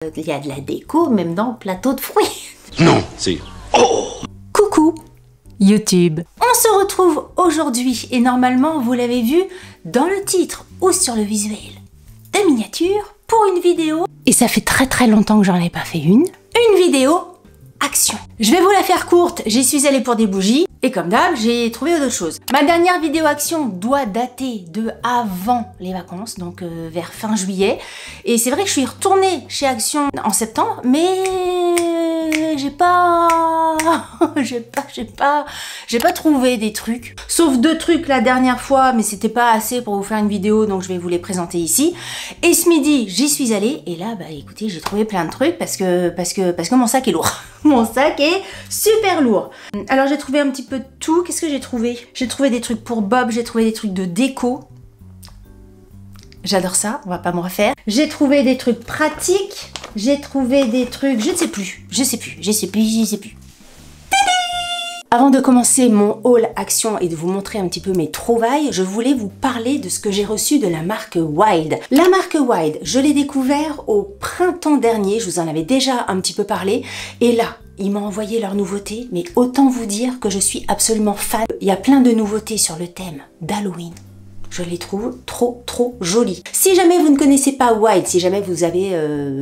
Il y a de la déco même dans le plateau de fruits. Non, c'est... Oh! Coucou YouTube. On se retrouve aujourd'hui et normalement vous l'avez vu dans le titre ou sur le visuel de miniature pour une vidéo. Et ça fait très longtemps que j'en ai pas fait une vidéo action. Je vais vous la faire courte, j'y suis allée pour des bougies et comme d'hab j'ai trouvé d'autres choses. Ma dernière vidéo action doit dater de avant les vacances, donc vers fin juillet. Et c'est vrai que je suis retournée chez Action en septembre, mais j'ai pas trouvé des trucs. Sauf deux trucs la dernière fois, mais c'était pas assez pour vous faire une vidéo, donc je vais vous les présenter ici. Et ce midi, j'y suis allée, et là, bah écoutez, j'ai trouvé plein de trucs parce que mon sac est lourd. Mon sac est super lourd. Alors j'ai trouvé un petit peu de tout. Qu'est-ce que j'ai trouvé? J'ai trouvé des trucs pour Bob, j'ai trouvé des trucs de déco. J'adore ça, on va pas me refaire. J'ai trouvé des trucs pratiques. J'ai trouvé des trucs, je ne sais plus. Avant de commencer mon haul action et de vous montrer un petit peu mes trouvailles, je voulais vous parler de ce que j'ai reçu de la marque Wild. La marque Wild, je l'ai découvert au printemps dernier, je vous en avais déjà un petit peu parlé, et là, ils m'ont envoyé leurs nouveautés, mais autant vous dire que je suis absolument fan. Il y a plein de nouveautés sur le thème d'Halloween. Je les trouve trop jolies. Si jamais vous ne connaissez pas Wild, si jamais vous avez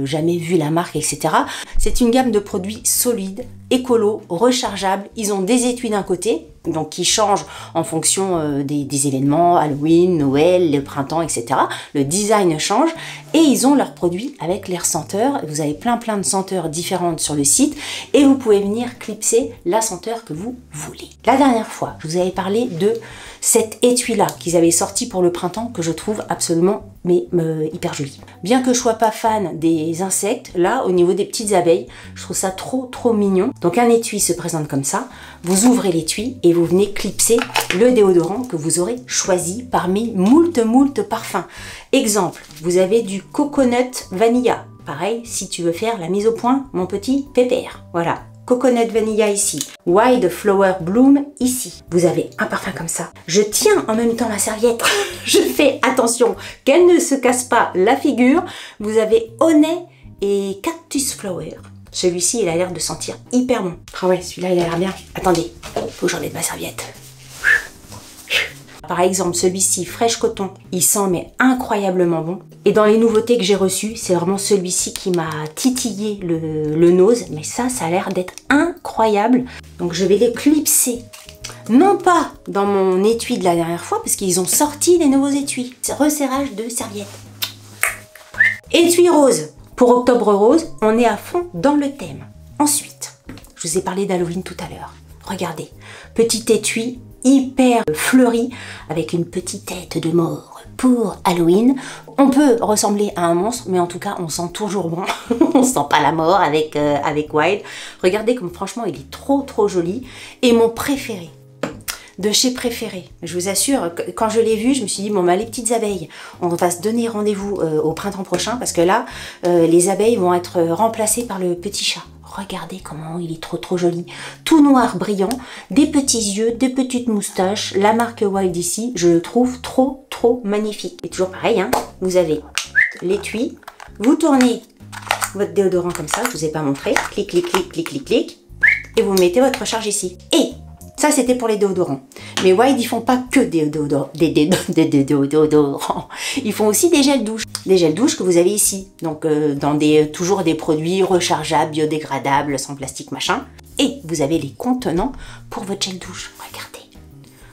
jamais vu la marque, etc., c'est une gamme de produits solides, écolo, rechargeables. Ils ont des étuis d'un côté, donc qui changent en fonction des événements, Halloween, Noël, le printemps, etc. Le design change et ils ont leurs produits avec leurs senteurs. Vous avez plein de senteurs différentes sur le site et vous pouvez venir clipser la senteur que vous voulez. La dernière fois, je vous avais parlé de cet étui-là qu'ils avaient sorti pour le printemps que je trouve absolument hyper joli. Bien que je sois pas fan des insectes, là au niveau des petites abeilles, je trouve ça trop mignon. Donc un étui se présente comme ça, vous ouvrez l'étui et vous venez clipser le déodorant que vous aurez choisi parmi moult parfums. Exemple, vous avez du coconut vanilla. Pareil, si tu veux faire la mise au point, mon petit pépère. Voilà. Coconut vanilla ici, Wild Flower Bloom ici. Vous avez un parfum comme ça. Je tiens en même temps la serviette. Je fais attention qu'elle ne se casse pas la figure. Vous avez Honey et Cactus Flower. Celui-ci, il a l'air de sentir hyper bon. Ah ouais, celui-là, il a l'air bien. Attendez, faut que j'enlève ma serviette. Par exemple, celui-ci, Fresh Coton, il sent mais incroyablement bon. Et dans les nouveautés que j'ai reçues, c'est vraiment celui-ci qui m'a titillé le nose. Mais ça a l'air d'être incroyable. Donc je vais les clipser. Non pas dans mon étui de la dernière fois, parce qu'ils ont sorti des nouveaux étuis. Resserrage de serviette. Étui rose. Pour Octobre Rose, on est à fond dans le thème. Ensuite, je vous ai parlé d'Halloween tout à l'heure. Regardez, petit étui hyper fleuri avec une petite tête de mort pour Halloween. On peut ressembler à un monstre, mais en tout cas, on sent toujours bon. On sent pas la mort avec Wild. Regardez comme franchement, il est trop joli. Et mon préféré, de chez Préféré, je vous assure, quand je l'ai vu, je me suis dit, bon, bah, les petites abeilles, on va se donner rendez-vous au printemps prochain, parce que là, les abeilles vont être remplacées par le petit chat. Regardez comment il est trop joli. Tout noir brillant, des petits yeux, des petites moustaches. La marque Wild ici, je le trouve trop magnifique. Et toujours pareil, hein, vous avez l'étui, vous tournez votre déodorant comme ça, je vous ai pas montré. Clic, et vous mettez votre recharge ici. Et ça, c'était pour les déodorants. Mais Wild, ils font pas que des déodorants. Ils font aussi des gels douche. Des gels douche que vous avez ici. Donc, dans toujours des produits rechargeables, biodégradables, sans plastique, machin. Et vous avez les contenants pour votre gel douche. Regardez.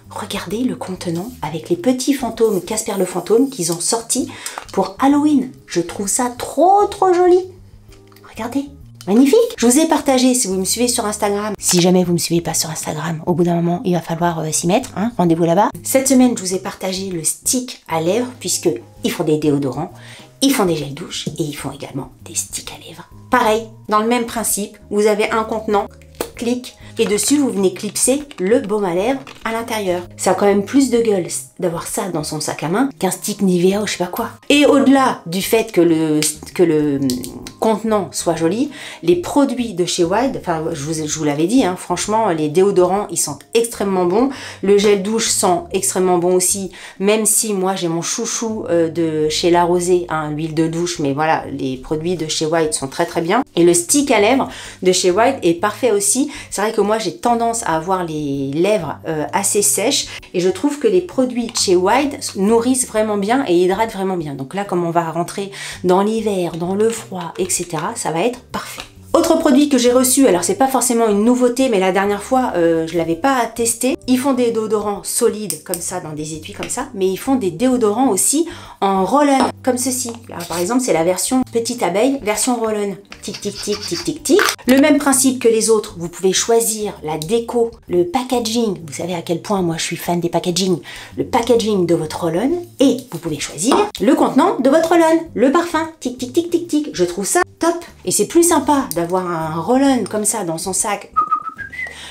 Regardez le contenant avec les petits fantômes Casper le fantôme qu'ils ont sortis pour Halloween. Je trouve ça trop joli. Regardez. Magnifique! Je vous ai partagé, si vous me suivez sur Instagram, si jamais vous me suivez pas sur Instagram, au bout d'un moment, il va falloir s'y mettre, hein, rendez-vous là-bas. Cette semaine, je vous ai partagé le stick à lèvres, puisque ils font des déodorants, ils font des gels douche, et ils font également des sticks à lèvres. Pareil, dans le même principe, vous avez un contenant, clic, et dessus, vous venez clipser le baume à lèvres à l'intérieur. Ça a quand même plus de gueule d'avoir ça dans son sac à main qu'un stick Nivea ou je sais pas quoi. Et au-delà du fait que le contenant soit joli, les produits de chez Wild, enfin je vous l'avais dit, hein, franchement les déodorants ils sentent extrêmement bons, le gel douche sent extrêmement bon aussi, même si moi j'ai mon chouchou de chez La Rosée, hein, l'huile de douche, mais voilà, les produits de chez Wild sont très très bien. Et le stick à lèvres de chez Wild est parfait aussi. C'est vrai que moi j'ai tendance à avoir les lèvres assez sèches et je trouve que les produits de chez Wild nourrissent vraiment bien et hydratent vraiment bien. Donc là, comme on va rentrer dans l'hiver, dans le froid, etc., ça va être parfait. Autre produit que j'ai reçu, alors c'est pas forcément une nouveauté, mais la dernière fois je l'avais pas testé. Ils font des déodorants solides comme ça, dans des étuis comme ça, mais ils font des déodorants aussi en roll-on, comme ceci. Alors, par exemple, c'est la version petite abeille, version roll-on. Tic tic tic tic tic tic. Le même principe que les autres, vous pouvez choisir la déco, le packaging. Vous savez à quel point moi je suis fan des packaging. Le packaging de votre roll-on et vous pouvez choisir le contenant de votre roll-on, le parfum. Tic tic tic tic tic. Je trouve ça top. Et c'est plus sympa d'avoir un roll-on comme ça dans son sac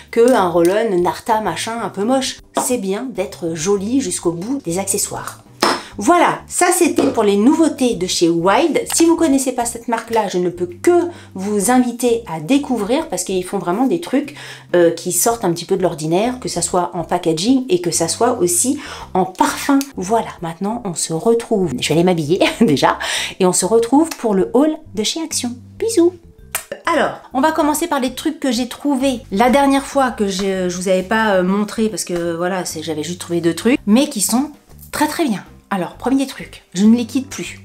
que un roll-on Narta machin un peu moche. C'est bien d'être joli jusqu'au bout des accessoires. Voilà, ça c'était pour les nouveautés de chez Wild. Si vous connaissez pas cette marque-là, je ne peux que vous inviter à découvrir parce qu'ils font vraiment des trucs qui sortent un petit peu de l'ordinaire, que ça soit en packaging et que ça soit aussi en parfum. Voilà, maintenant on se retrouve. Je vais aller m'habiller déjà et on se retrouve pour le haul de chez Action. Bisous. Alors, on va commencer par les trucs que j'ai trouvés la dernière fois que je vous avais pas montré parce que voilà, j'avais juste trouvé 2 trucs, mais qui sont très très bien. Alors, premier truc, je ne les quitte plus.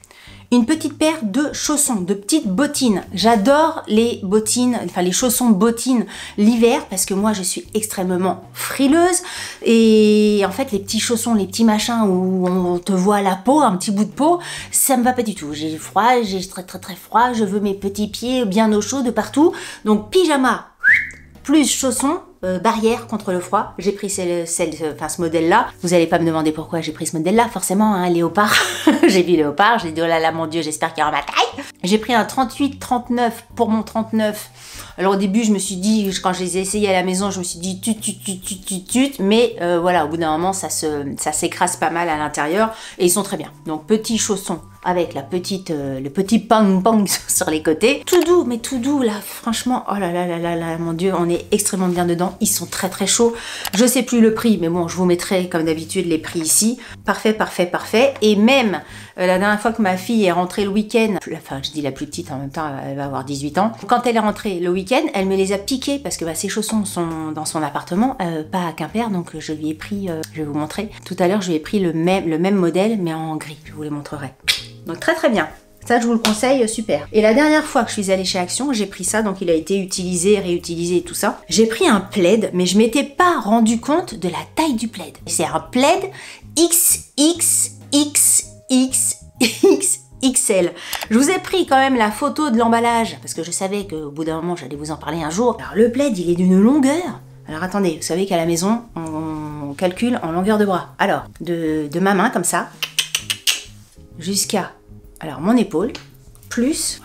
Une petite paire de chaussons, de petites bottines. J'adore les bottines, enfin les chaussons bottines l'hiver parce que moi je suis extrêmement frileuse et en fait les petits chaussons, les petits machins où on te voit la peau, un petit bout de peau, ça me va pas du tout. J'ai froid, j'ai très très très froid, je veux mes petits pieds bien au chaud de partout. Donc pyjama plus chaussons, barrière contre le froid. J'ai pris ce modèle-là. Vous n'allez pas me demander pourquoi j'ai pris ce modèle-là. Forcément, un léopard. J'ai vu léopard. J'ai dit, oh là là, mon Dieu, j'espère qu'il y aura ma taille. J'ai pris un 38-39 pour mon 39. Alors au début, je me suis dit, quand je les ai essayés à la maison, je me suis dit tut. Mais voilà, au bout d'un moment, ça s'écrase pas mal à l'intérieur. Et ils sont très bien. Donc, petits chaussons avec le petit pang sur les côtés. Tout doux, mais tout doux là. Franchement, oh là là là là là, mon Dieu, on est extrêmement bien dedans. Ils sont très très chauds. Je sais plus le prix, mais bon, je vous mettrai comme d'habitude les prix ici. Parfait, parfait, parfait. Et même la dernière fois que ma fille est rentrée le week-end, enfin je dis la plus petite en même temps, elle va avoir 18 ans. Quand elle est rentrée le week-end, elle me les a piqués parce que ses chaussons sont dans son appartement, pas à Quimper, donc je lui ai pris, je vais vous montrer. Tout à l'heure, je lui ai pris le même modèle, mais en gris. Je vous les montrerai. Donc très très bien. Ça, je vous le conseille, super. Et la dernière fois que je suis allée chez Action, j'ai pris ça, donc il a été utilisé, réutilisé et tout ça. J'ai pris un plaid, mais je m'étais pas rendu compte de la taille du plaid. C'est un plaid XXL. Je vous ai pris quand même la photo de l'emballage, parce que je savais qu'au bout d'un moment, j'allais vous en parler un jour. Alors le plaid, il est d'une longueur. Alors attendez, vous savez qu'à la maison, on calcule en longueur de bras. Alors, de ma main, comme ça, jusqu'à alors mon épaule, plus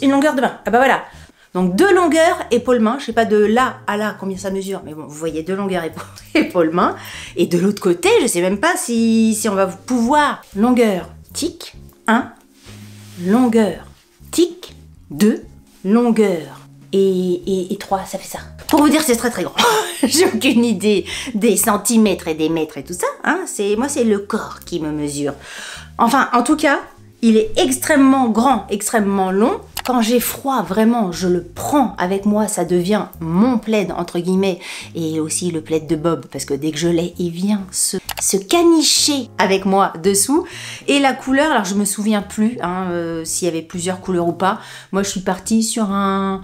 une longueur de main. Ah bah voilà. Donc 2 longueurs épaule-main. Je sais pas de là à là combien ça mesure, mais bon, vous voyez 2 longueurs épaule-main. Et de l'autre côté, je sais même pas si on va pouvoir. Longueur, tic, 1. Longueur, tic, 2. Longueur et 3, ça fait ça. Pour vous dire, c'est très très grand. J'ai aucune idée des centimètres et des mètres et tout ça. Hein. Moi, c'est le corps qui me mesure. Enfin, en tout cas, il est extrêmement grand, extrêmement long. Quand j'ai froid, vraiment, je le prends avec moi, ça devient mon plaid, entre guillemets, et aussi le plaid de Bob, parce que dès que je l'ai, il vient se canicher avec moi dessous. Et la couleur, alors je me souviens plus s'il y avait plusieurs couleurs ou pas. Moi, je suis partie sur un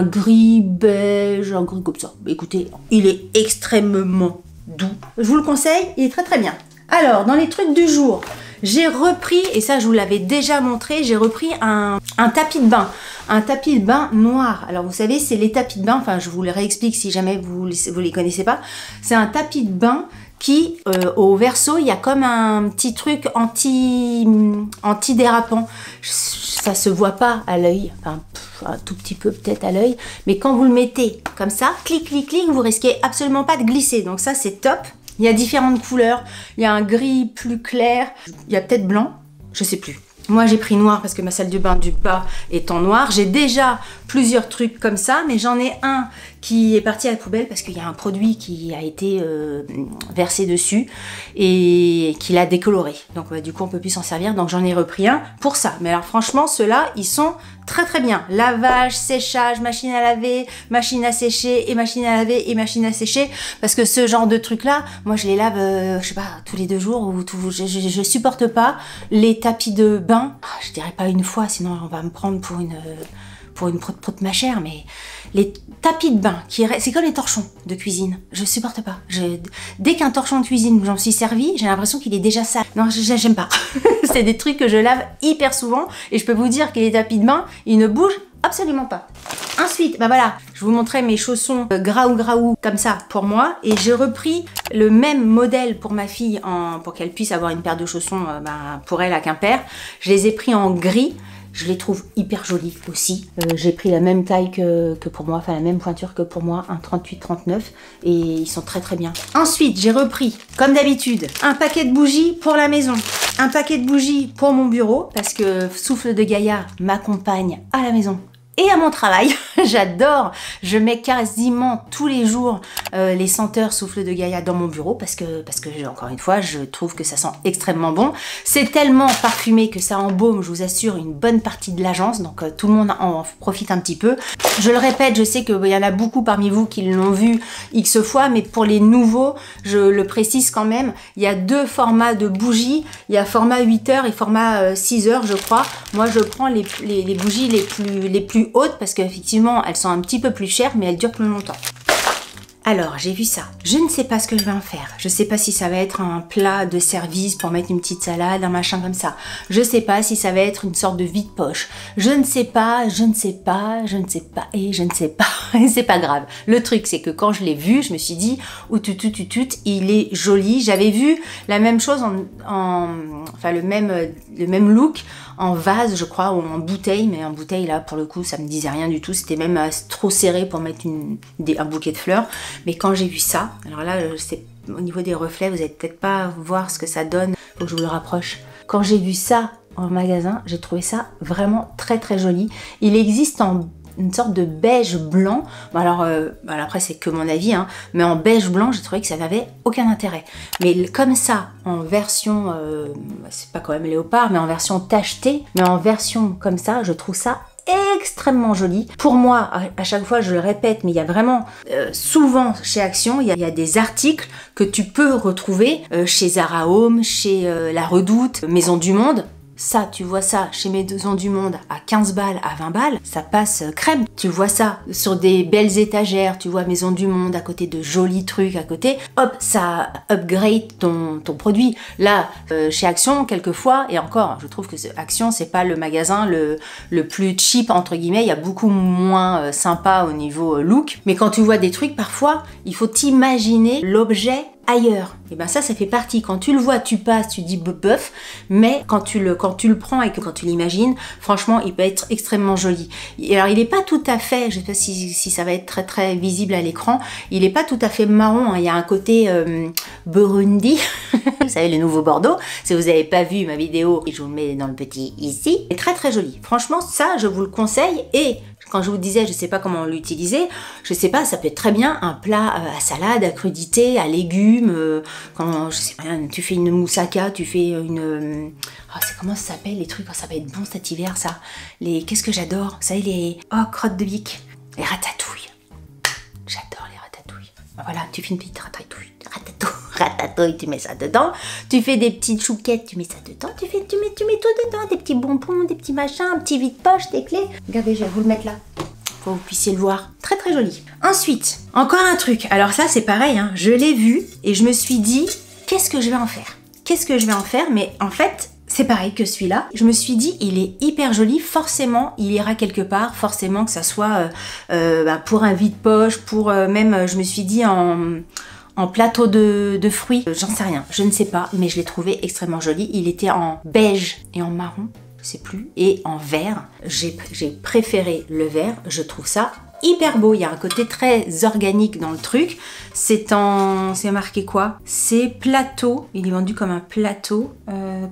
gris beige, un gris comme ça. Écoutez, il est extrêmement doux. Je vous le conseille, il est très très bien. Alors, dans les trucs du jour, j'ai repris, et ça je vous l'avais déjà montré, j'ai repris un tapis de bain. Un tapis de bain noir. Alors vous savez, c'est les tapis de bain, enfin je vous les réexplique si jamais vous les connaissez pas. C'est un tapis de bain qui, au verso, il y a comme un petit truc anti-dérapant. Ça se voit pas à l'œil, enfin un tout petit peu peut-être à l'œil, mais quand vous le mettez comme ça, clic, clic, clic, vous risquez absolument pas de glisser. Donc ça c'est top. Il y a différentes couleurs, il y a un gris plus clair, il y a peut-être blanc, je sais plus. Moi j'ai pris noir parce que ma salle de bain du bas est en noir. J'ai déjà plusieurs trucs comme ça, mais j'en ai un qui est parti à la poubelle parce qu'il y a un produit qui a été versé dessus et qui l'a décoloré. Donc du coup on peut plus s'en servir, donc j'en ai repris un pour ça. Mais alors franchement ceux-là ils sont très bien. Lavage, séchage, machine à laver, machine à sécher et machine à laver et machine à sécher, parce que ce genre de trucs là, moi je les lave je sais pas tous les 2 jours ou je supporte pas les tapis de bain. Je dirais pas une fois, sinon on va me prendre pour une prout ma chère, mais les tapis de bain, c'est comme les torchons de cuisine, je supporte pas. Dès qu'un torchon de cuisine, j'en suis servi, j'ai l'impression qu'il est déjà sale. Non, j'aime pas. C'est des trucs que je lave hyper souvent, et je peux vous dire que les tapis de bain, ils ne bougent absolument pas. Ensuite, bah voilà, je vous montrais mes chaussons graou comme ça pour moi, et j'ai repris le même modèle pour ma fille pour qu'elle puisse avoir une paire de chaussons pour elle à Quimper. Je les ai pris en gris. Je les trouve hyper jolis aussi. J'ai pris la même taille que pour moi, enfin la même pointure que pour moi, un 38-39, et ils sont très bien. Ensuite, j'ai repris, comme d'habitude, un paquet de bougies pour la maison, un paquet de bougies pour mon bureau, parce que Souffle de Gaïa m'accompagne à la maison et à mon travail. J'adore, je mets quasiment tous les jours les senteurs Souffle de Gaïa dans mon bureau parce que encore une fois, je trouve que ça sent extrêmement bon. C'est tellement parfumé que ça embaume, je vous assure, une bonne partie de l'agence, donc tout le monde en profite un petit peu. Je le répète, je sais qu'il y en a beaucoup parmi vous qui l'ont vu X fois, mais pour les nouveaux, je le précise quand même, il y a 2 formats de bougies, il y a format 8 heures et format 6 heures, je crois. Moi, je prends les bougies les plus hautes parce qu'effectivement, elles sont un petit peu plus chères, mais elles durent plus longtemps. Alors, j'ai vu ça. Je ne sais pas ce que je vais en faire. Je ne sais pas si ça va être un plat de service pour mettre une petite salade, un machin comme ça. Je ne sais pas si ça va être une sorte de vide-poche. Je ne sais pas. Et c'est pas grave. Le truc, c'est que quand je l'ai vu, je me suis dit, il est joli. J'avais vu la même chose enfin le même look en vase, je crois, ou en bouteille, mais en bouteille, là, pour le coup, ça me disait rien du tout. C'était même trop serré pour mettre un bouquet de fleurs. Mais quand j'ai vu ça, alors là, au niveau des reflets, vous n'allez peut-être pas voir ce que ça donne. Faut que je vous le rapproche. Quand j'ai vu ça en magasin, j'ai trouvé ça vraiment très joli. Il existe en une sorte de beige blanc. Bon alors après c'est que mon avis, hein, mais en beige blanc j'ai trouvé que ça n'avait aucun intérêt. Mais comme ça, en version, c'est pas quand même léopard, mais en version tachetée, mais en version comme ça, je trouve ça extrêmement joli. Pour moi, à chaque fois je le répète, mais il y a vraiment souvent chez Action, il y a des articles que tu peux retrouver chez Zara Home, chez La Redoute, Maison du Monde. Ça, tu vois ça chez Maison du Monde à 15 balles, à 20 balles, ça passe crème. Tu vois ça sur des belles étagères, tu vois Maison du Monde à côté de jolis trucs à côté. Hop, ça upgrade ton produit. Là, chez Action, quelquefois, et encore, je trouve que Action, c'est pas le magasin le plus cheap, entre guillemets. Il y a beaucoup moins sympa au niveau look. Mais quand tu vois des trucs, parfois, il faut t'imaginer l'objet ailleurs. Et ben ça fait partie. Quand tu le vois, tu passes, tu dis bof, mais quand tu le prends et que quand tu l'imagines, franchement, il peut être extrêmement joli. Et alors, il n'est pas tout à fait, je sais pas si ça va être très visible à l'écran, il n'est pas tout à fait marron, hein. Il y a un côté Burundi, vous savez, le nouveau Bordeaux. Si vous n'avez pas vu ma vidéo, je vous le mets dans le petit ici. C'est très joli. Franchement, ça, je vous le conseille. Et quand je vous disais, je sais pas comment l'utiliser, je sais pas, ça peut être très bien un plat à salade, à crudité, à légumes, quand, je sais pas, tu fais une moussaka, tu fais une... comment ça s'appelle les trucs, ça va être bon cet hiver, ça. Qu'est-ce que j'adore, vous savez, les crottes de bique, les ratatouilles. J'adore les ratatouilles. Voilà, tu fais une petite ratatouille, tu mets ça dedans, tu fais des petites chouquettes, tu mets ça dedans, tu mets tout dedans, des petits bonbons, des petits machins, un petit vide-poche, des clés. Regardez, je vais vous le mettre là, pour que vous puissiez le voir. Très joli. Ensuite, encore un truc. Alors ça, c'est pareil, hein. Je l'ai vu et je me suis dit, qu'est-ce que je vais en faire? Mais en fait, c'est pareil que celui-là. Je me suis dit, il est hyper joli. Forcément, il ira quelque part. Forcément que ça soit pour un vide-poche, pour même, je me suis dit en plateau de fruits, j'en sais rien, je ne sais pas, mais je l'ai trouvé extrêmement joli. Il était en beige et en marron, je sais plus, et en vert. J'ai préféré le vert, je trouve ça hyper beau, il y a un côté très organique dans le truc. C'est marqué quoi? C'est plateau, il est vendu comme un plateau,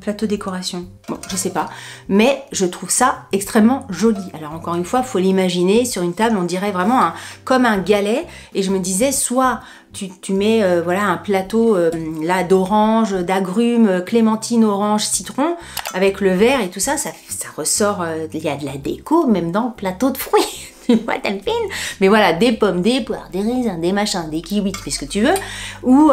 plateau décoration. Bon, je sais pas, mais je trouve ça extrêmement joli. Alors encore une fois, il faut l'imaginer sur une table, on dirait vraiment comme un galet. Et je me disais, soit tu mets voilà un plateau là d'orange, d'agrumes, clémentine, orange, citron, avec le verre et tout ça, ça ressort, il y a de la déco même dans le plateau de fruits. Tu vois, Delphine? Mais voilà, des pommes, des poires, des raisins, des machins, des kiwis, tu fais ce que tu veux, ou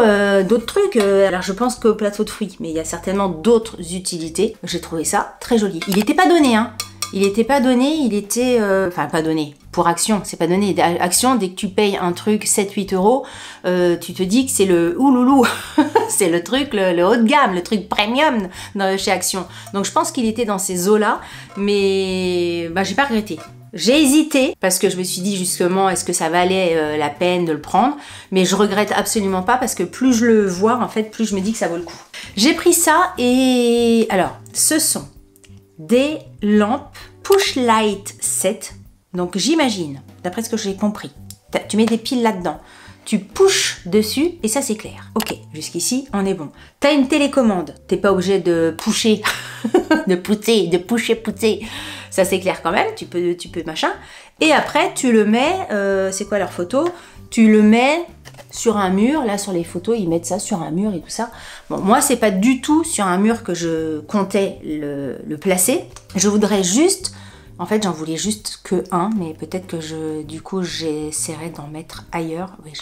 d'autres trucs. Alors je pense qu'au plateau de fruits, mais il y a certainement d'autres utilités. J'ai trouvé ça très joli. Il n'était pas donné, hein. Il n'était pas donné, il était... Enfin, pas donné. Pour Action, c'est pas donné. Action, dès que tu payes un truc 7-8 euros, tu te dis que c'est le ouloulou. C'est le truc, le haut de gamme, le truc premium chez Action. Donc je pense qu'il était dans ces eaux-là, mais bah, j'ai pas regretté. J'ai hésité parce que je me suis dit justement est-ce que ça valait la peine de le prendre, mais je regrette absolument pas parce que plus je le vois en fait, plus je me dis que ça vaut le coup. J'ai pris ça et alors ce sont des lampes Push Light Set. Donc j'imagine, d'après ce que j'ai compris, tu mets des piles là-dedans, tu pushes dessus et ça s'éclaire. Ok, jusqu'ici on est bon. T'as une télécommande, t'es pas obligé de pusher, de pousser. Ça s'éclaire quand même, tu peux machin. Et après tu le mets, c'est quoi leur photo? Tu le mets sur un mur, là sur les photos ils mettent ça sur un mur et tout ça. Bon, moi c'est pas du tout sur un mur que je comptais le placer. Je voudrais juste, en fait j'en voulais juste que un, mais peut-être que du coup j'essaierai d'en mettre ailleurs, oui,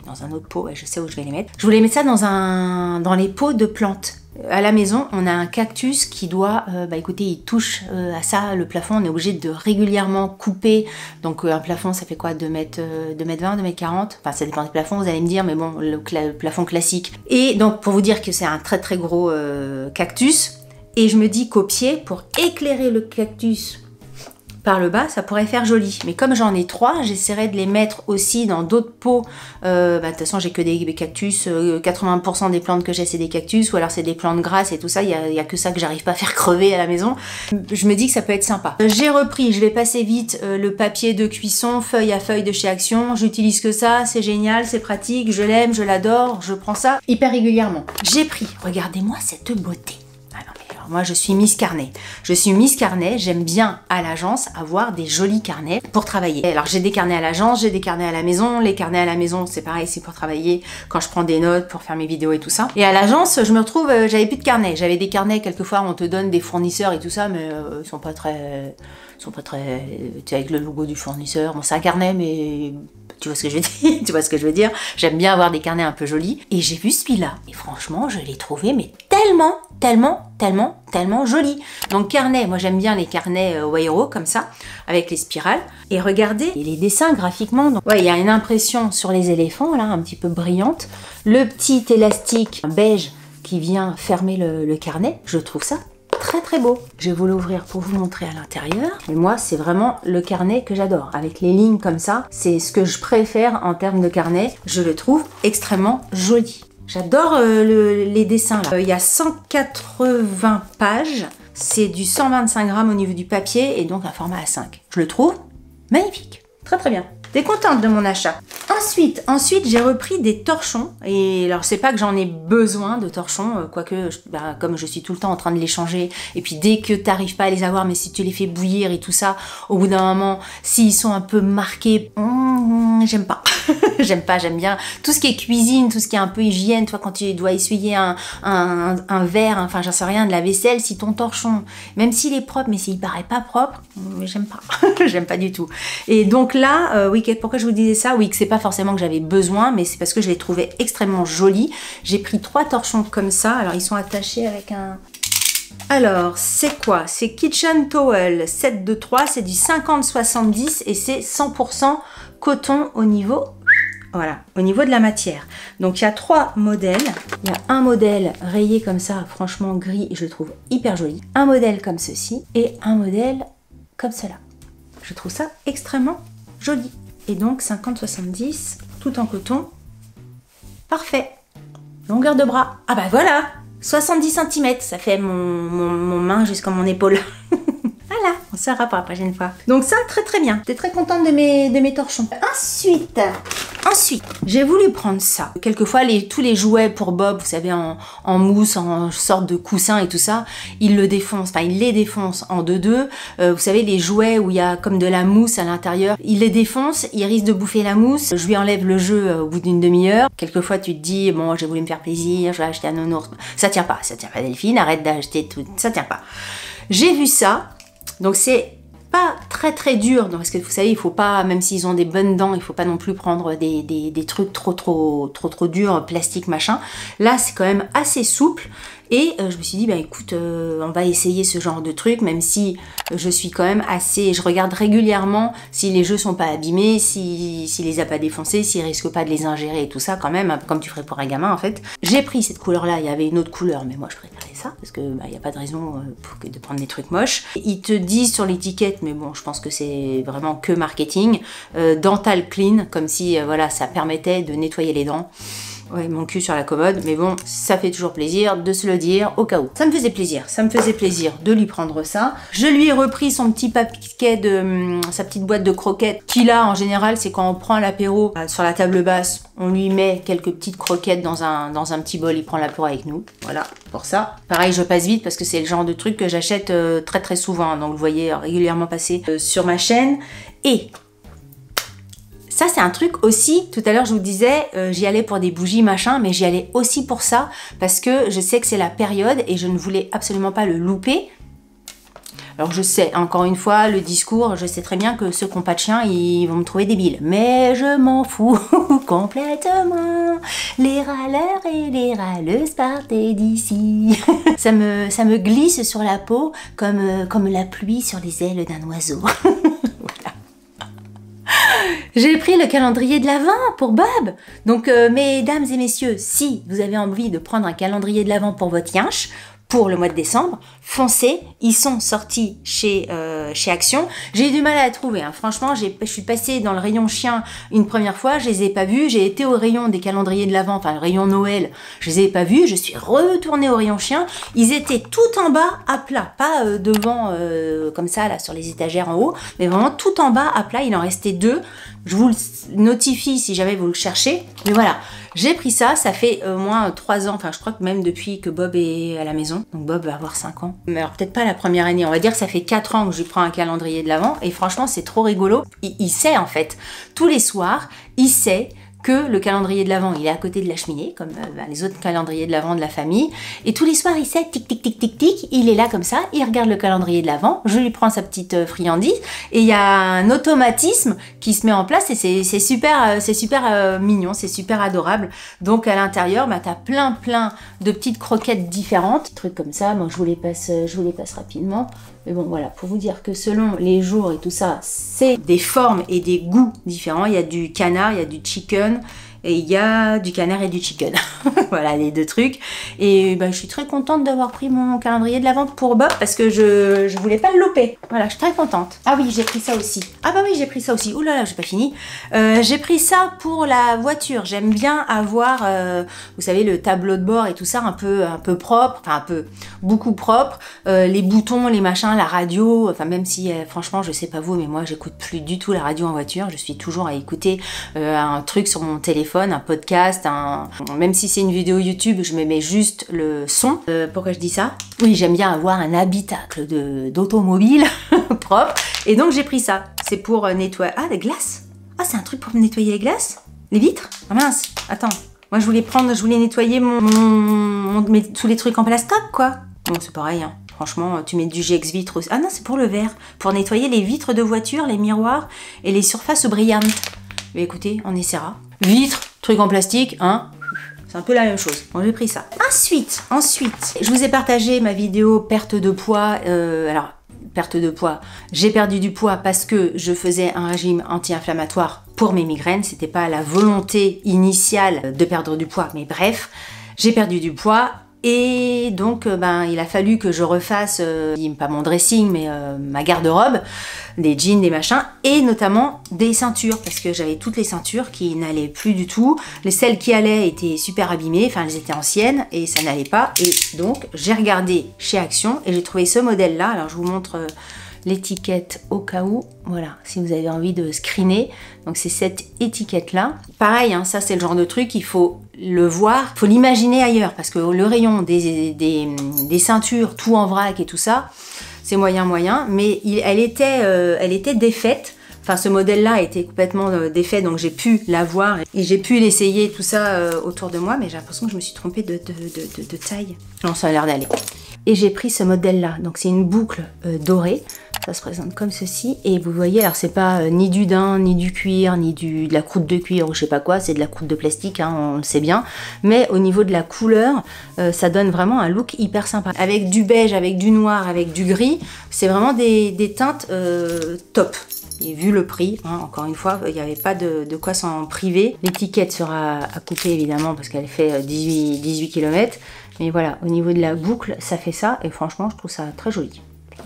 dans un autre pot, ouais, je sais où je vais les mettre. Je voulais mettre ça dans les pots de plantes. À la maison, on a un cactus qui doit, bah écoutez, il touche à ça, le plafond, on est obligé de régulièrement couper. Donc un plafond, ça fait quoi, 2 mètres 20, 2 mètres 40? Enfin, ça dépend des plafonds, vous allez me dire, mais bon, le plafond classique. Et donc, pour vous dire que c'est un très très gros cactus, et je me dis qu'au pied, pour éclairer le cactus par le bas, ça pourrait faire joli. Mais comme j'en ai 3, j'essaierai de les mettre aussi dans d'autres pots. De toute façon, j'ai que des cactus. 80% des plantes que j'ai, c'est des cactus. Ou alors c'est des plantes grasses et tout ça. Il y a que ça que j'arrive pas à faire crever à la maison. Je me dis que ça peut être sympa. J'ai repris, je vais passer vite, le papier de cuisson, feuille à feuille de chez Action. J'utilise que ça, c'est génial, c'est pratique, je l'aime, je l'adore. Je prends ça hyper régulièrement. J'ai pris, regardez-moi cette beauté. Moi, je suis Miss Carnet. Je suis Miss Carnet, j'aime bien à l'agence avoir des jolis carnets pour travailler. Alors, j'ai des carnets à l'agence, j'ai des carnets à la maison. Les carnets à la maison, c'est pareil, c'est pour travailler quand je prends des notes, pour faire mes vidéos et tout ça. Et à l'agence, je me retrouve, j'avais plus de carnets. J'avais des carnets, quelquefois, on te donne des fournisseurs et tout ça, mais ils sont pas très... tu sais, avec le logo du fournisseur. Bon, c'est un carnet, mais... Tu vois ce que je veux dire? Tu vois ce que je veux dire? J'aime bien avoir des carnets un peu jolis. Et j'ai vu celui-là. Et franchement, je l'ai trouvé, mais tellement joli. Donc carnet, moi j'aime bien les carnets Wayro comme ça, avec les spirales. Et regardez les dessins graphiquement. Donc, ouais, il y a une impression sur les éléphants, là, un petit peu brillante. Le petit élastique beige qui vient fermer le carnet. Je trouve ça très beau. Je vais vous l'ouvrir pour vous montrer à l'intérieur. Et moi, c'est vraiment le carnet que j'adore. Avec les lignes comme ça, c'est ce que je préfère en termes de carnet. Je le trouve extrêmement joli. J'adore les dessins là. Il y a 180 pages. C'est du 125 grammes au niveau du papier et donc un format A5. Je le trouve magnifique. Très bien. T'es contente de mon achat. Ensuite j'ai repris des torchons. Et alors, c'est pas que j'en ai besoin de torchons, quoique, comme je suis tout le temps en train de les changer, et puis dès que t'arrives pas à les avoir, mais si tu les fais bouillir et tout ça, au bout d'un moment, s'ils sont un peu marqués, j'aime pas. J'aime bien tout ce qui est cuisine, tout ce qui est un peu hygiène. Toi, quand tu dois essuyer un verre, enfin, j'en sais rien, de la vaisselle, si ton torchon, même s'il est propre, mais s'il paraît pas propre, j'aime pas. J'aime pas du tout. Et donc là, oui, pourquoi je vous disais ça? Oui, que c'est pas forcément que j'avais besoin, mais c'est parce que je les trouvais extrêmement jolis. J'ai pris 3 torchons comme ça. Alors, ils sont attachés avec un... Alors, c'est quoi? C'est Kitchen Towel 7 de 3, c'est du 50-70 et c'est 100% coton au niveau... Voilà, au niveau de la matière. Donc il y a 3 modèles. Il y a un modèle rayé comme ça, franchement gris, et je le trouve hyper joli. Un modèle comme ceci et un modèle comme cela. Je trouve ça extrêmement joli. Et donc 50-70, tout en coton. Parfait. Longueur de bras. Ah bah voilà, 70 cm, ça fait mon main jusqu'à mon épaule. Voilà. On saura pour la prochaine fois. Donc ça, très très bien. J'étais très contente de mes torchons. Ensuite, j'ai voulu prendre ça. Quelquefois, tous les jouets pour Bob, vous savez, en mousse, en sorte de coussin et tout ça, il le défonce. Enfin, il les défonce en 2-2. Vous savez, les jouets où il y a comme de la mousse à l'intérieur, il les défonce, il risque de bouffer la mousse. Je lui enlève le jeu au bout d'une demi-heure. Quelquefois, tu te dis, bon, j'ai voulu me faire plaisir, je vais acheter un nounours. Ça tient pas Delphine, arrête d'acheter tout. Ça tient pas. J'ai vu ça. Donc c'est pas très très dur, parce que vous savez, il faut pas, même s'ils ont des bonnes dents, il faut pas non plus prendre des trucs trop durs, plastique machin. Là c'est quand même assez souple. Et je me suis dit, bah écoute, on va essayer ce genre de truc, même si je suis quand même assez... Je regarde régulièrement si les jeux sont pas abîmés, s'il les a pas défoncés, s'il risque pas de les ingérer et tout ça quand même, comme tu ferais pour un gamin en fait. J'ai pris cette couleur-là, il y avait une autre couleur, mais moi je préférais ça, parce que bah, y a pas de raison de prendre des trucs moches. Ils te disent sur l'étiquette, mais bon, je pense que c'est vraiment que marketing, dental clean, comme si voilà, ça permettait de nettoyer les dents. Ouais, mon cul sur la commode, mais bon, ça fait toujours plaisir de se le dire au cas où. Ça me faisait plaisir de lui prendre ça. Je lui ai repris son petit paquet de... sa petite boîte de croquettes, qui là, en général, c'est quand on prend l'apéro sur la table basse, on lui met quelques petites croquettes dans un petit bol, il prend l'apéro avec nous. Voilà, pour ça. Pareil, je passe vite parce que c'est le genre de truc que j'achète très très souvent, donc vous le voyez régulièrement passer sur ma chaîne. Et... ça, c'est un truc aussi, tout à l'heure je vous disais, j'y allais pour des bougies, machin, mais j'y allais aussi pour ça, parce que je sais que c'est la période et je ne voulais absolument pas le louper. Alors je sais, encore une fois, le discours, je sais très bien que ceux qui n'ont pas de chien, ils vont me trouver débile. Mais je m'en fous complètement. Les râleurs et les râleuses partez d'ici. ça me glisse sur la peau comme la pluie sur les ailes d'un oiseau. J'ai pris le calendrier de l'Avent pour Bob. Donc, mesdames et messieurs, si vous avez envie de prendre un calendrier de l'Avent pour votre yinche, pour le mois de décembre, foncez, ils sont sortis chez Action. J'ai eu du mal à la trouver, hein. Franchement, je suis passée dans le rayon chien une première fois, je les ai pas vus, j'ai été au rayon des calendriers de l'Avent, enfin le rayon Noël, je les ai pas vus, je suis retournée au rayon chien, ils étaient tout en bas à plat, pas devant comme ça là sur les étagères en haut, mais vraiment tout en bas à plat, il en restait 2. Je vous le notifie si jamais vous le cherchez, mais voilà. J'ai pris ça, ça fait au moins 3 ans, enfin je crois que même depuis que Bob est à la maison, donc Bob va avoir 5 ans. Mais alors peut-être pas la première année, on va dire que ça fait 4 ans que je prends un calendrier de l'Avent, et franchement c'est trop rigolo. Il sait en fait, tous les soirs, il sait que le calendrier de l'Avent, il est à côté de la cheminée, comme les autres calendriers de l'Avent de la famille. Et tous les soirs, il sait, tic, tic, tic, tic, tic, il est là comme ça, il regarde le calendrier de l'Avent, je lui prends sa petite friandise, et il y a un automatisme qui se met en place, et c'est super mignon, c'est super adorable. Donc à l'intérieur, bah, t'as plein de petites croquettes différentes, trucs comme ça. Bon, je vous les passe rapidement. Mais bon, voilà, pour vous dire que selon les jours et tout ça, c'est des formes et des goûts différents. Il y a du canard, il y a du chicken, et il y a du canard et du chicken. Voilà, les 2 trucs. Et bah, je suis très contente d'avoir pris mon calendrier de l'Avent pour Bob, parce que je voulais pas le louper. Voilà, je suis très contente. Ah oui, j'ai pris ça aussi. Ah bah oui, j'ai pris ça aussi. Ouh là là, j'ai pas fini. J'ai pris ça pour la voiture. J'aime bien avoir, vous savez, le tableau de bord et tout ça, un peu propre, enfin beaucoup propre. Les boutons, les machins, la radio, enfin même si franchement, je sais pas vous, mais moi j'écoute plus du tout la radio en voiture. Je suis toujours à écouter un truc sur mon téléphone, un podcast, même si c'est une vidéo YouTube, je me mets juste le son. Pourquoi je dis ça? Oui, j'aime bien avoir un habitacle d'automobile propre. Et donc j'ai pris ça. C'est pour nettoyer... Ah, des glaces. Ah, c'est un truc pour nettoyer les glaces? Les vitres? Ah mince, attends. Moi je voulais nettoyer tous les trucs en plastoc, quoi. Bon, c'est pareil, hein. Franchement, tu mets du GX vitre aussi. Ah non, c'est pour le verre. Pour nettoyer les vitres de voiture, les miroirs et les surfaces brillantes. Mais écoutez, on essaiera. Vitres, trucs en plastique, hein. C'est un peu la même chose. Bon, j'ai pris ça. Ensuite, je vous ai partagé ma vidéo perte de poids. Alors, perte de poids. J'ai perdu du poids parce que je faisais un régime anti-inflammatoire pour mes migraines. C'était pas la volonté initiale de perdre du poids, mais bref, j'ai perdu du poids. Et donc, il a fallu que je refasse, pas mon dressing, mais ma garde-robe, des jeans, des machins, et notamment des ceintures, parce que j'avais toutes les ceintures qui n'allaient plus du tout. Celles qui allaient étaient super abîmées, enfin elles étaient anciennes, et ça n'allait pas. Et donc, j'ai regardé chez Action, et j'ai trouvé ce modèle-là. Alors, je vous montre l'étiquette au cas où, voilà, si vous avez envie de screener. Donc c'est cette étiquette-là. Pareil, hein, ça c'est le genre de truc, il faut le voir, il faut l'imaginer ailleurs, parce que le rayon des ceintures, tout en vrac et tout ça, c'est moyen, mais elle était défaite. Enfin, ce modèle-là était complètement défait, donc j'ai pu l'avoir et j'ai pu l'essayer, tout ça autour de moi, mais j'ai l'impression que je me suis trompée de taille. Non, ça a l'air d'aller. Et j'ai pris ce modèle-là, donc c'est une boucle dorée, ça se présente comme ceci, et vous voyez, alors c'est pas ni du daim, ni du cuir, ni de la croûte de cuir ou je sais pas quoi, c'est de la croûte de plastique, hein, on le sait bien, mais au niveau de la couleur, ça donne vraiment un look hyper sympa. Avec du beige, avec du noir, avec du gris, c'est vraiment des teintes top. Et vu le prix, hein, encore une fois, il n'y avait pas de quoi s'en priver. L'étiquette sera à couper évidemment parce qu'elle fait 18 km. Mais voilà, au niveau de la boucle, ça fait ça. Et franchement, je trouve ça très joli.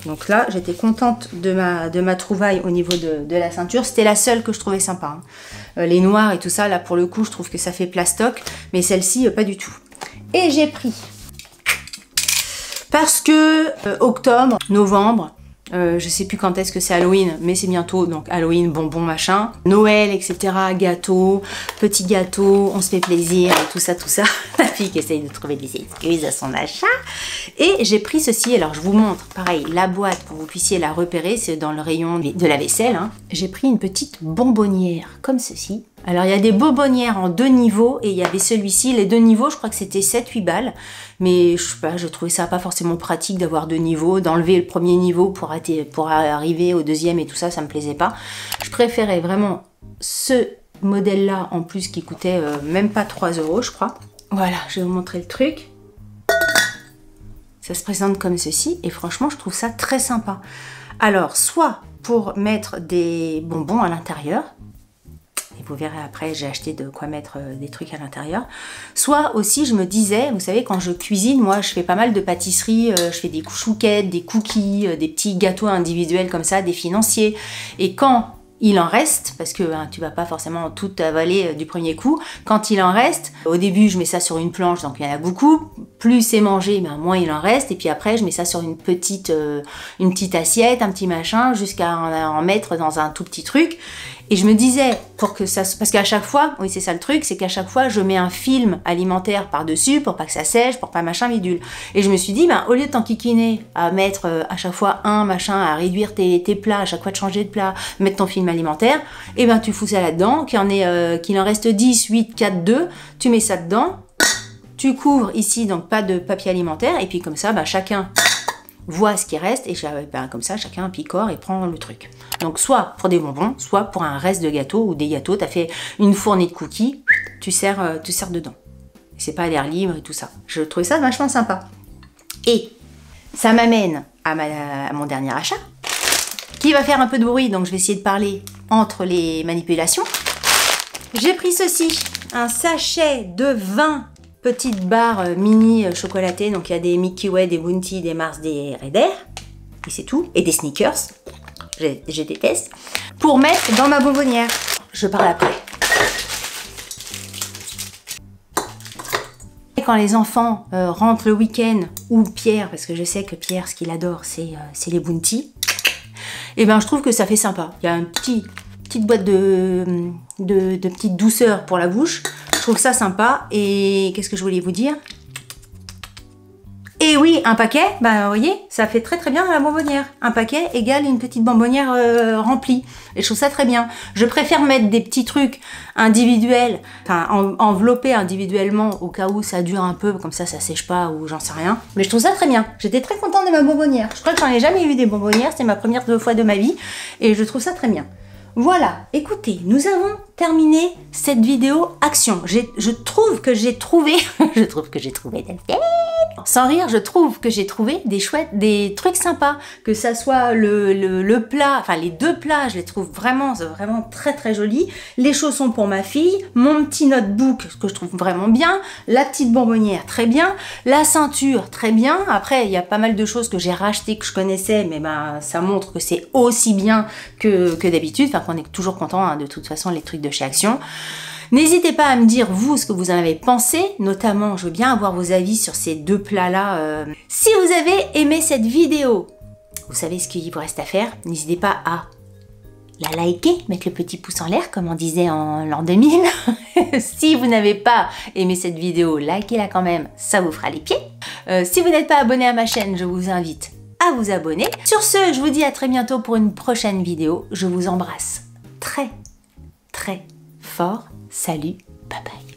Donc là, j'étais contente de ma trouvaille au niveau de la ceinture. C'était la seule que je trouvais sympa. Hein. Les noirs et tout ça, là pour le coup, je trouve que ça fait plastoc. Mais celle-ci, pas du tout. Et j'ai pris, parce que octobre, novembre, je sais plus quand est-ce que c'est Halloween, mais c'est bientôt, donc Halloween, bonbons, machin, Noël, etc., gâteau, petit gâteau, on se fait plaisir, et tout ça, la fille qui essaye de trouver des excuses à son achat, et j'ai pris ceci, alors je vous montre, pareil, la boîte, pour que vous puissiez la repérer, c'est dans le rayon de la vaisselle, hein. J'ai pris une petite bonbonnière, comme ceci. Alors il y a des bonbonnières en 2 niveaux et il y avait celui-ci, les 2 niveaux, je crois que c'était 7-8 balles. Mais je sais pas, je trouvais ça pas forcément pratique d'avoir 2 niveaux, d'enlever le premier niveau pour arriver au deuxième et tout ça, ça me plaisait pas. Je préférais vraiment ce modèle-là en plus qui coûtait même pas 3 €, je crois. Voilà, je vais vous montrer le truc. Ça se présente comme ceci et franchement, je trouve ça très sympa. Alors, soit pour mettre des bonbons à l'intérieur, et vous verrez après, j'ai acheté de quoi mettre des trucs à l'intérieur. Soit aussi, je me disais, vous savez, quand je cuisine, moi, je fais pas mal de pâtisseries, je fais des chouquettes, des cookies, des petits gâteaux individuels comme ça, des financiers. Et quand il en reste, parce que hein, tu vas pas forcément tout avaler du premier coup, quand il en reste, au début, je mets ça sur une planche, donc il y en a beaucoup. Plus c'est mangé, ben, moins il en reste. Et puis après, je mets ça sur une petite assiette, un petit machin, jusqu'à en mettre dans un tout petit truc. Et je me disais, pour que ça, parce qu'à chaque fois, oui c'est ça le truc, c'est qu'à chaque fois je mets un film alimentaire par-dessus pour pas que ça sèche, pour pas machin bidule. Et je me suis dit, ben, au lieu de t'enquiquiner à mettre à chaque fois un machin, à réduire tes plats, à chaque fois de changer de plat, mettre ton film alimentaire, et ben tu fous ça là-dedans, qu'il en reste 10, 8, 4, 2, tu mets ça dedans, tu couvres ici, donc pas de papier alimentaire, et puis comme ça, ben, chacun voit ce qui reste, et ben, comme ça, chacun picore et prend le truc. Donc soit pour des bonbons, soit pour un reste de gâteau ou des gâteaux, tu as fait une fournée de cookies, tu sers dedans. C'est pas à l'air libre et tout ça. Je trouvais ça vachement sympa. Et ça m'amène à mon dernier achat, qui va faire un peu de bruit, donc je vais essayer de parler entre les manipulations. J'ai pris ceci, un sachet de 20 petites barres mini chocolatées, donc il y a des Milky Way, des Bounty, des Mars, des Raider, et c'est tout, et des sneakers. Je déteste, pour mettre dans ma bonbonnière. Je parle après. Et quand les enfants rentrent le week-end, ou Pierre, parce que je sais que Pierre, ce qu'il adore, c'est les Bounty, et ben je trouve que ça fait sympa. Il y a une petite boîte de petites douceurs pour la bouche. Je trouve ça sympa. Et qu'est-ce que je voulais vous dire ? Et oui, un paquet, bah, vous voyez, ça fait très très bien dans la bonbonnière. Un paquet égale une petite bonbonnière remplie. Et je trouve ça très bien. Je préfère mettre des petits trucs individuels, enfin enveloppés individuellement au cas où ça dure un peu, comme ça sèche pas ou j'en sais rien. Mais je trouve ça très bien. J'étais très contente de ma bonbonnière. Je crois que j'en ai jamais eu des bonbonnières, c'était ma première fois de ma vie. Et je trouve ça très bien. Voilà, écoutez, nous avons terminé cette vidéo action. Je trouve que j'ai trouvé sans rire, je trouve que j'ai trouvé des trucs sympas. Que ça soit le plat, enfin les 2 plats, je les trouve vraiment très très jolis. Les chaussons pour ma fille, mon petit notebook, que je trouve vraiment bien, la petite bonbonnière, très bien, la ceinture, très bien. Après, il y a pas mal de choses que j'ai rachetées, que je connaissais, mais ben ça montre que c'est aussi bien que d'habitude. Enfin, qu'on est toujours content, hein, de toute façon, les trucs de chez Action. N'hésitez pas à me dire, vous, ce que vous en avez pensé. Notamment, je veux bien avoir vos avis sur ces 2 plats-là. Si vous avez aimé cette vidéo, Vous savez ce qu'il vous reste à faire? N'hésitez pas à la liker, mettre le petit pouce en l'air comme on disait en l'an 2000. Si vous n'avez pas aimé cette vidéo, likez-la quand même, ça vous fera les pieds. Si vous n'êtes pas abonné à ma chaîne, je vous invite à vous abonner. Sur ce, je vous dis à très bientôt pour une prochaine vidéo. Je vous embrasse très très fort. Salut, bye bye.